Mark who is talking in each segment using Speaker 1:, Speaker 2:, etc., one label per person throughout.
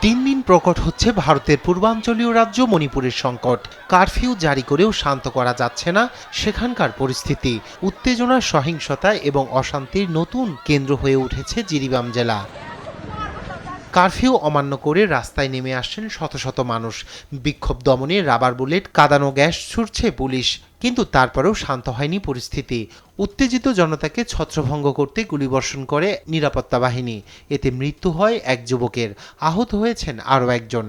Speaker 1: দিন দিন প্রকট হচ্ছে ভারতের পূর্বাঞ্চলীয় রাজ্য মণিপুরের সংকট। কারফিউ জারি করেও শান্ত করা যাচ্ছে না সেখানকার পরিস্থিতি। উত্তেজনা, সহিংসতা এবং অশান্তির নতুন কেন্দ্র হয়ে উঠেছে জিরিবাম জেলা। কারফিউ অমান্য করে রাস্তায় নেমে আসছেন শত শত মানুষ। বিক্ষোভ দমনে রাবার বুলেট, কাঁদানো গ্যাস ছুড়ছে পুলিশ, কিন্তু তারপরেও শান্ত হয়নি পরিস্থিতি। উত্তেজিত জনতাকে ছত্রভঙ্গ করতে গুলিবর্ষণ করে নিরাপত্তা বাহিনী। এতে মৃত্যু হয় এক যুবকের, আহত হয়েছেন আরও একজন।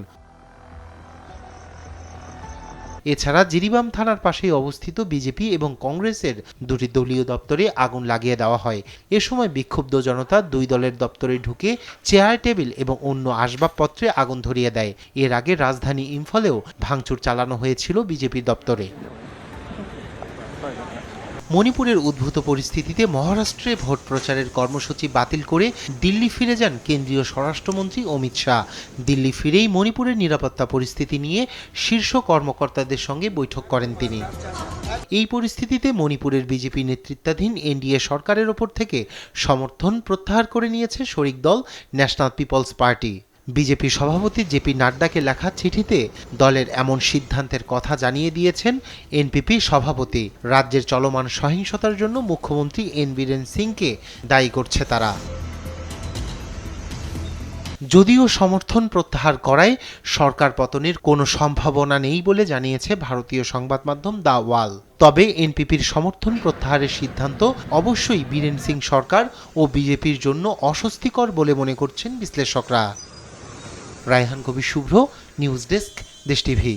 Speaker 1: এছাড়া জিরিবাম থানার পাশেই অবস্থিত বিজেপি এবং কংগ্রেসের দুটি দলীয় দপ্তরে আগুন লাগিয়ে দেওয়া হয়। এ সময় বিক্ষুব্ধ জনতা দুই দলের দপ্তরে ঢুকে চেয়ার, টেবিল এবং অন্য আসবাবপত্রে আগুন ধরিয়ে দেয়। এর আগে রাজধানী ইম্ফলেও ভাঙচুর চালানো হয়েছিল বিজেপির দপ্তরে। মণিপুরের উদ্ভূত পরিস্থিতিতে মহারাষ্ট্রে ভোট প্রচারের কর্মসূচি বাতিল করে দিল্লি ফিরে যান কেন্দ্রীয় স্বরাষ্ট্রমন্ত্রী অমিত শাহ। দিল্লি ফিরেই মণিপুরের নিরাপত্তা পরিস্থিতি নিয়ে শীর্ষ কর্মকর্তাদের সঙ্গে বৈঠক করেন তিনি। এই পরিস্থিতিতে মণিপুরের বিজেপি নেতৃত্বাধীন এনডিএ সরকারের ওপর থেকে সমর্থন প্রত্যাহার করে নিয়েছে শরিক দল ন্যাশনাল পিপলস পার্টি। বিজেপি সভাপতি জেপি নাড্ডাকে লেখা চিঠিতে দলের এমন সিদ্ধান্তের কথা জানিয়ে দিয়েছেন এনপিপি সভাপতি। রাজ্যের চলমান সহিংসতার জন্য মুখ্যমন্ত্রী এন বীরেন সিংকে দায়ী করছে তারা। যদিও সমর্থন প্রত্যাহার করায় সরকার পতনের কোনো সম্ভাবনা নেই বলে জানিয়েছে ভারতীয় সংবাদ মাধ্যম দ্য ওয়াল। তবে এনপিপির সমর্থন প্রত্যাহারের সিদ্ধান্ত অবশ্যই বীরেন সিং সরকার ও বিজেপির জন্য অস্বস্তিকর বলে মনে করছেন বিশ্লেষকরা। রায়হান কবির শুভ্র, নিউজ ডেস্ক, দেশ টিভি।